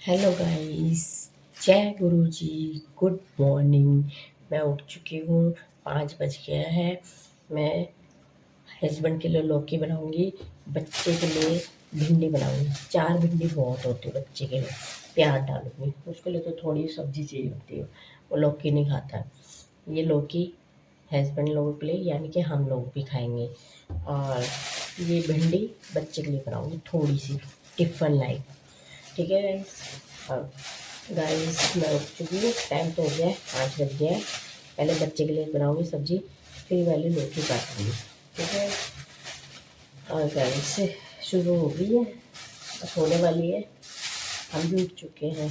Hello guys, जय गुरु जी। Good morning. मैं उठ चुकी हूँ, 5 बज गया है। मैं हस्बैंड के लिए लौकी बनाऊंगी, बच्चे के लिए भिंडी बनाऊंगी। 4 भिंडी बहुत होती है बच्चे के लिए। प्याज डालूंगी, उसके लिए तो थोड़ी सब्जी चाहिए होती है, वो लौकी नहीं खाता है। ये लौकी हस्बैंड लोगों के लिए, यानी कि हम लोग भी खाएंगे। और ये भिंडी बच्चे के लिए बनाऊंगी, थोड़ी सी टिफ़न लाइक। ठीक है गाइस। हाँ गाइस, मैं उठ चुकी हूँ, टाइम तो हो गया है, 5 बज गया है। पहले बच्चे के लिए बनाऊंगी सब्जी, फिर वाली लौकी काटूंगी। ठीक है। और गाइस शुरू हो गई है, अब होने वाली है। हम भी उठ चुके हैं।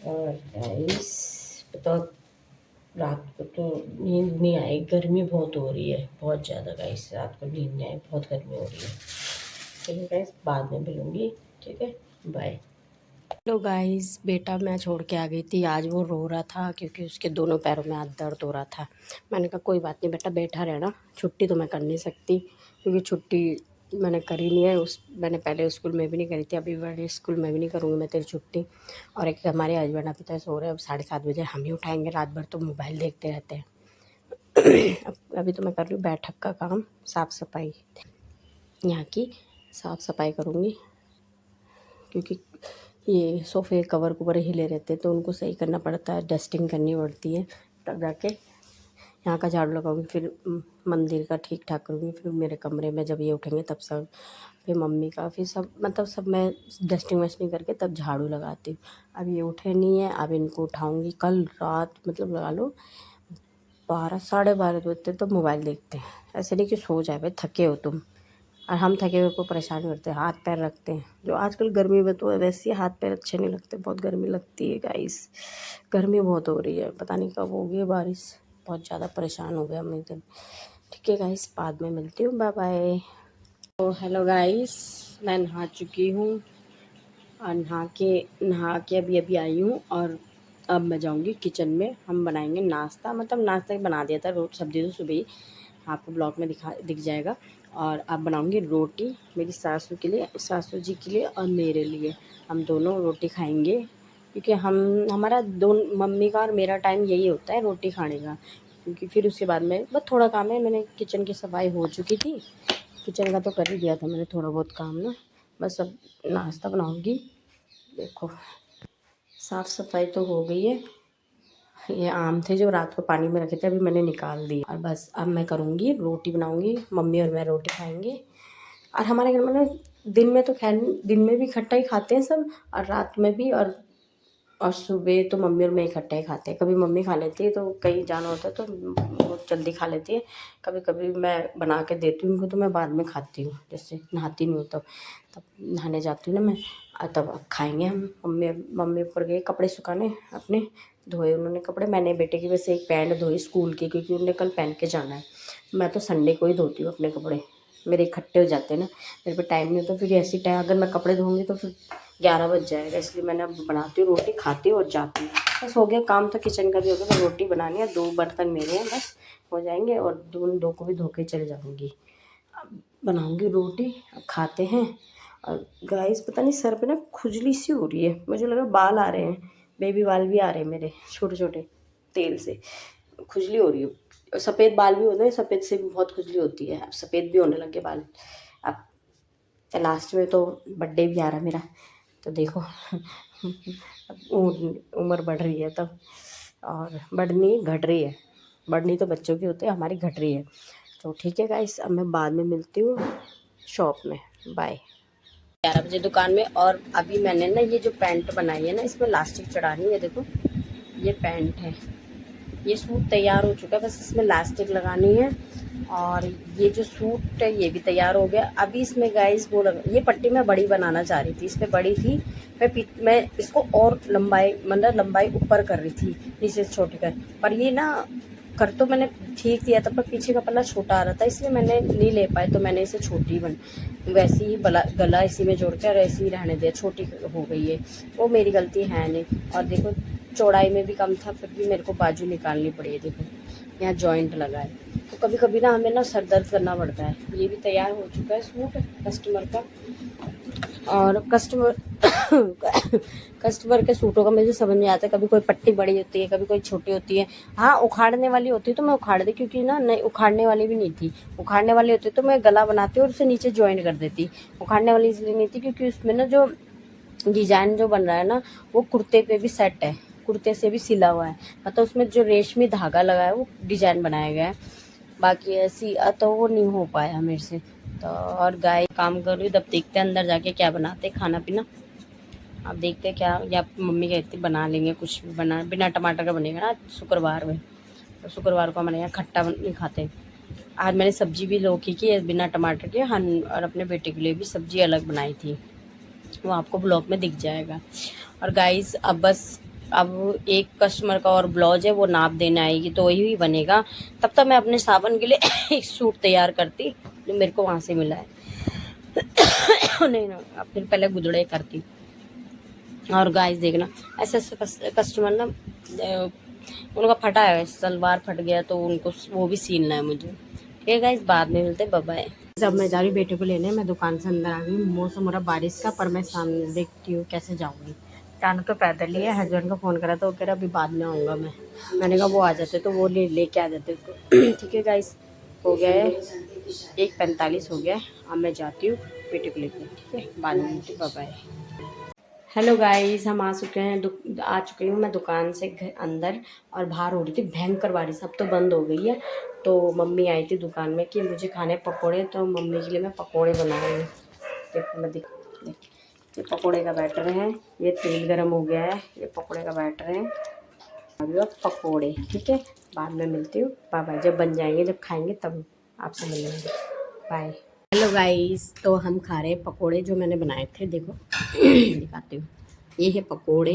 और गाइस बताओ, रात को तो नींद नहीं आई, गर्मी बहुत हो रही है, बहुत ज़्यादा गाइस। रात को नींद नहीं आई, बहुत गर्मी हो रही है। ठीक है गाइस, बाद में मिलूँगी। ठीक है, बाय। हेलो गाइस, बेटा मैं छोड़ के आ गई थी। आज वो रो रहा था क्योंकि उसके दोनों पैरों में हाथ दर्द हो रहा था। मैंने कहा कोई बात नहीं बेटा, बैठा रहना, छुट्टी तो मैं कर नहीं सकती क्योंकि छुट्टी मैंने करी नहीं है। मैंने पहले स्कूल में भी नहीं करी थी, अभी बड़े स्कूल में भी नहीं करूँगी मैं तेरी छुट्टी। और एक हमारे हस्बैंड अभी तक सो रहे हैं, अब 7:30 बजे हम ही उठाएंगे। रात भर तो मोबाइल देखते रहते हैं। अभी तो मैं कर रही हूँ बैठक का काम, साफ़ सफाई, यहाँ की साफ़ सफाई करूँगी क्योंकि ये सोफ़े कवर कुवर हिले रहते हैं तो उनको सही करना पड़ता है, डस्टिंग करनी पड़ती है। तब जाके यहाँ का झाड़ू लगाऊंगी, फिर मंदिर का ठीक ठाक करूँगी, फिर मेरे कमरे में जब ये उठेंगे तब सब, फिर मम्मी का, फिर सब मतलब सब मैं डस्टिंग वस्टिंग करके तब झाड़ू लगाती हूँ। अब ये उठे नहीं है, अब इनको उठाऊँगी। कल रात मतलब लगा लो 12 साढ़े 12 बजे तो मोबाइल देखते हैं। ऐसे नहीं कि सो जाए, भाई थके हो तुम, और हम थके हुए को परेशान करते हैं, हाथ पैर रखते हैं। जो आजकल गर्मी में तो वैसे ही हाथ पैर अच्छे नहीं लगते, बहुत गर्मी लगती है गाइस। गर्मी बहुत हो रही है, पता नहीं कब होगी बारिश, बहुत ज़्यादा परेशान हो गया हम एकदम। ठीक है गाइस, बाद में मिलती हूँ, बाय बाय। तो हेलो गाइस, मैं नहा चुकी हूँ और नहा के अभी अभी आई हूँ। और अब मैं जाऊँगी किचन में, हम बनाएंगे नाश्ता। मतलब नाश्ता ही बना दिया था, रोटी सब्ज़ी तो सुबह ही आपको ब्लॉग में दिख जाएगा। और अब बनाऊंगी रोटी मेरी सासू के लिए, सासू जी के लिए और मेरे लिए। हम दोनों रोटी खाएंगे क्योंकि हमारा मम्मी का और मेरा टाइम यही होता है रोटी खाने का। क्योंकि फिर उसके बाद में बस थोड़ा काम है, मैंने किचन की सफाई हो चुकी थी, किचन का तो कर ही दिया था मैंने थोड़ा बहुत काम ना। बस अब नाश्ता बनाऊंगी। देखो साफ़ सफाई तो हो गई है। ये आम थे जो रात को पानी में रखे थे, अभी मैंने निकाल दिए। और बस अब मैं करूँगी, रोटी बनाऊँगी, मम्मी और मैं रोटी खाएंगे। और हमारे घर में ना दिन में तो खैर दिन में भी इकट्ठा ही खाते हैं सब, और रात में भी। और सुबह तो मम्मी और मैं इकट्ठा ही खाते हैं। कभी मम्मी खा लेती है तो कहीं जाना होता है तो वो जल्दी खा लेती है। कभी कभी मैं बना के देती हूँ उनको तो मैं बाद में खाती हूँ, जैसे नहाती नहीं हूँ तब नहाने जाती हूँ ना मैं, तब खाएंगे हम। मम्मी ऊपर गए कपड़े सुखाने अपने, धोए उन्होंने कपड़े। मैंने बेटे की वैसे एक पैंट धोई स्कूल की, क्योंकि उन्हें कल पहन के जाना है। मैं तो संडे को ही धोती हूँ अपने कपड़े, मेरे इकट्ठे हो जाते हैं ना, मेरे पे टाइम नहीं होता। फिर ऐसी टाइम अगर मैं कपड़े धोऊंगी तो फिर 11 बज जाएगा, इसलिए मैंने अब बनाती हूँ रोटी, खाती हूँ और जाती हूँ। बस हो गया काम, तो किचन का भी हो गया। मैं रोटी बनानी है, 2 बर्तन मेरे हैं, बस हो जाएंगे। और दो को भी धो के चले जाऊँगी। अब बनाऊँगी रोटी, अब खाते हैं। और गाइस पता नहीं सर पे ना खुजली सी हो रही है, मुझे लगा बाल आ रहे हैं, बेबी बाल भी आ रहे हैं मेरे छोटे छोटे, तेल से खुजली हो रही है। सफ़ेद बाल भी होते हैं, सफ़ेद से भी बहुत खुजली होती है, अब सफ़ेद भी होने लगे बाल। अब लास्ट में तो बर्थडे भी आ रहा है मेरा, तो देखो उम्र बढ़ रही है तब, और बढ़नी घट रही है। बढ़नी तो बच्चों की होती है, हमारी घट रही है। तो ठीक है गाइस, अब मैं बाद में मिलती हूँ शॉप में, बाय। 11 बजे दुकान में। और अभी मैंने ना ये जो पैंट बनाई है ना, इसमें लास्टिक चढ़ानी है। देखो ये पैंट है, ये सूट तैयार हो चुका है, बस इसमें लास्टिक लगानी है। और ये जो सूट है ये भी तैयार हो गया। अभी इसमें गाइस ये पट्टी मैं बड़ी बनाना चाह रही थी, इसमें बड़ी थी, मैं इसको और लंबाई मतलब लंबाई ऊपर कर रही थी, नीचे से छोटी कर। पर ये ना कर तो मैंने ठीक दिया था, पर पीछे का पल्ला छोटा आ रहा था, इसलिए मैंने नहीं ले पाई, तो मैंने इसे छोटी वैसे ही गला इसी में जोड़ के और ऐसे ही रहने दिया, छोटी हो गई है। वो मेरी गलती है नहीं। और देखो चौड़ाई में भी कम था, फिर भी मेरे को बाजू निकालनी पड़ी है। देखो यहाँ जॉइंट लगा है, तो कभी कभी ना हमें ना सर दर्द करना पड़ता है। ये भी तैयार हो चुका है सूट कस्टमर का, और कस्टमर के सूटों का मुझे समझ नहीं आता, कभी कोई पट्टी बड़ी होती है, कभी कोई छोटी होती है। हाँ, उखाड़ने वाली होती है तो मैं उखाड़ दी, क्योंकि ना नहीं उखाड़ने वाली भी नहीं थी। उखाड़ने वाली होती तो मैं गला बनाती और उसे नीचे ज्वाइन कर देती। उखाड़ने वाली इसलिए नहीं थी क्योंकि उसमें ना जो डिजाइन जो बन रहा है ना, वो कुर्ते पे भी सेट है, कुर्ते से भी सिला हुआ है। मतलब उसमें जो रेशमी धागा लगा है वो डिजाइन बनाया गया है। बाकी ऐसी तो वो नहीं हो पाया मेरे से। तो और गाय काम कर रही हूँ, तब देखते हैं अंदर जाके क्या बनाते खाना पीना। अब देखते हैं क्या, या मम्मी कहती बना लेंगे कुछ भी, बना बिना टमाटर का बनेगा ना शुक्रवार में। तो शुक्रवार को हमारे यहाँ खट्टा नहीं खाते। आज मैंने सब्जी भी लौकी की बिना टमाटर के, हाँ, और अपने बेटे के लिए भी सब्जी अलग बनाई थी, वो आपको ब्लॉग में दिख जाएगा। और गाइस अब बस अब एक कस्टमर का और ब्लाउज है, वो नाप देने आएगी तो वही बनेगा। तब तक मैं अपने सावन के लिए एक सूट तैयार करती जो मेरे को वहाँ से मिला है। नहीं ना, अब फिर पहले गुदड़े करती। और गाइस देखना, ऐसे ऐसे कस्टमर ना, उनका फटा है सलवार फट गया तो उनको वो भी सीलना है मुझे। ठीक है गाइस, बाद में मिलते, बाय बाय। जब मैं जा रही बेटे को लेने, मैं दुकान से अंदर आ गई। मौसम हो रहा बारिश का, पर मैं सामने देखती हूँ कैसे जाऊँगी। जाना तो पैदल ही है। हस्बैंड को फ़ोन करा तो वो कह रहा अभी बाद में आऊँगा मैं। मैंने कहा वो आ जाते तो वो लेके आ जाते उसको। ठीक है गाइस, हो गया है 1:45 हो गया है। अब मैं जाती हूँ बेटे को लेकर। ठीक है, बाद में मिलती, बाय बाय। हेलो गाइस, हम आ चुके हैं, आ चुकी हूँ मैं दुकान से अंदर। और बाहर हो रही थी भयंकर बारिश, अब तो बंद हो गई है। तो मम्मी आई थी दुकान में कि मुझे खाने पकोड़े, तो मम्मी के लिए मैं पकोड़े बना रही हूँ। देखो मैं देख, ये पकोड़े का बैटर है, ये तेल गरम हो गया है, ये पकोड़े का बैटर है। अभी अब पकोड़े, ठीक है, बाद में मिलती हूँ, बाय बाय। जब बन जाएंगे, जब खाएंगे तब आपसे मिलेंगे, बाय। हेलो गाइस, तो हम खा रहे हैं पकोड़े जो मैंने बनाए थे, देखो। दिखाती हूँ, ये है पकोड़े,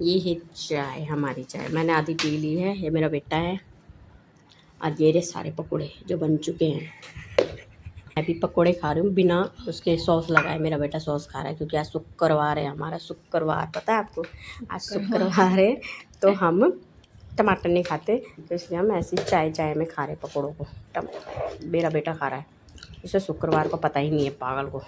ये है चाय, हमारी चाय मैंने आधी पी ली है, ये मेरा बेटा है। और ये रहे सारे पकोड़े जो बन चुके हैं। मैं भी पकोड़े खा रही हूँ बिना उसके सॉस लगाए। मेरा बेटा सॉस खा रहा है क्योंकि आज शुक्रवार है, हमारा शुक्रवार, पता है आपको, आज शुक्रवार है तो हम टमाटर नहीं खाते, तो इसलिए हम ऐसी चाय में खा रहे पकोड़ों को। मेरा बेटा खा रहा है, इसे शुक्रवार को पता ही नहीं है पागल को।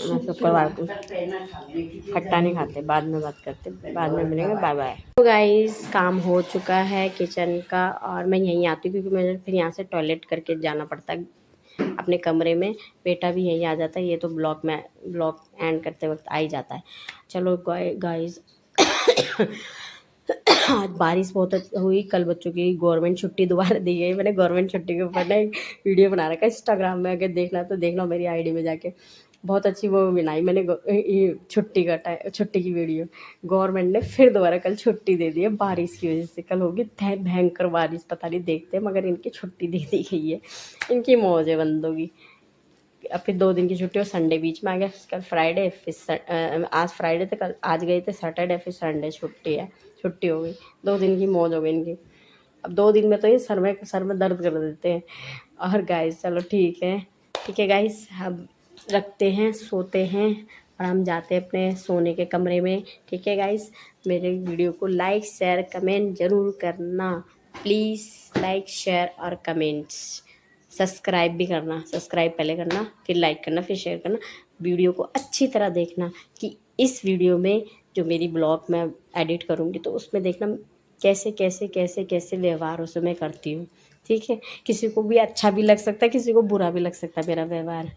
मैं शुक्रवार को खट्टा नहीं खाते, बाद में बात करते, बाद में मिलेंगे, बाय बाय। तो गाइस, काम हो चुका है किचन का, और मैं यहीं आती हूँ क्योंकि मुझे फिर यहाँ से टॉयलेट करके जाना पड़ता है अपने कमरे में। बेटा भी यहीं आ जाता है, ये तो ब्लॉग एंड करते वक्त आ ही जाता है। चलो गाइस, आज बारिश बहुत हुई। कल बच्चों की गवर्नमेंट छुट्टी दोबारा दी गई। मैंने गवर्नमेंट छुट्टी के ऊपर ना एक वीडियो बना रखा है इंस्टाग्राम में, अगर देखना तो देखना मेरी आईडी में जाके। बहुत अच्छी वो बनाई मैंने छुट्टी की वीडियो। गवर्नमेंट ने फिर दोबारा कल छुट्टी दे दी है बारिश की वजह से। कल होगी भयंकर बारिश, पता नहीं देखते, मगर इनकी छुट्टी दे दी गई है। इनकी मौज है बंदों की। अब फिर 2 दिन की छुट्टी और संडे बीच में आ गया। कल फ्राइडे, फिर आज फ्राइडे थे, कल आज गए थे सैटरडे, फिर संडे छुट्टी है, छुट्टी हो गई। 2 दिन की मौज हो गई इनकी। अब 2 दिन में तो ये सर में दर्द कर देते हैं। और गाइस चलो ठीक है गाइस, अब रखते हैं, सोते हैं, और हम जाते हैं अपने सोने के कमरे में। ठीक है गाइस, मेरे वीडियो को लाइक शेयर कमेंट ज़रूर करना प्लीज़। लाइक शेयर और कमेंट्स, सब्सक्राइब भी करना। सब्सक्राइब पहले करना, फिर लाइक करना, फिर शेयर करना। वीडियो को अच्छी तरह देखना कि इस वीडियो में जो मेरी ब्लॉग मैं एडिट करूँगी तो उसमें देखना कैसे व्यवहार उसे मैं करती हूँ। ठीक है, किसी को भी अच्छा भी लग सकता है, किसी को बुरा भी लग सकता है मेरा व्यवहार,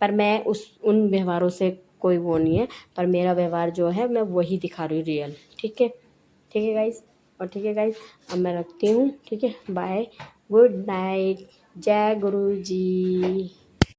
पर मैं उन व्यवहारों से कोई वो नहीं है, पर मेरा व्यवहार जो है मैं वही दिखा रही हूँ रियल। ठीक है गाइस, और ठीक है गाइस, अब मैं रखती हूँ। ठीक है, बाय, गुड नाइट, जय गुरु जी।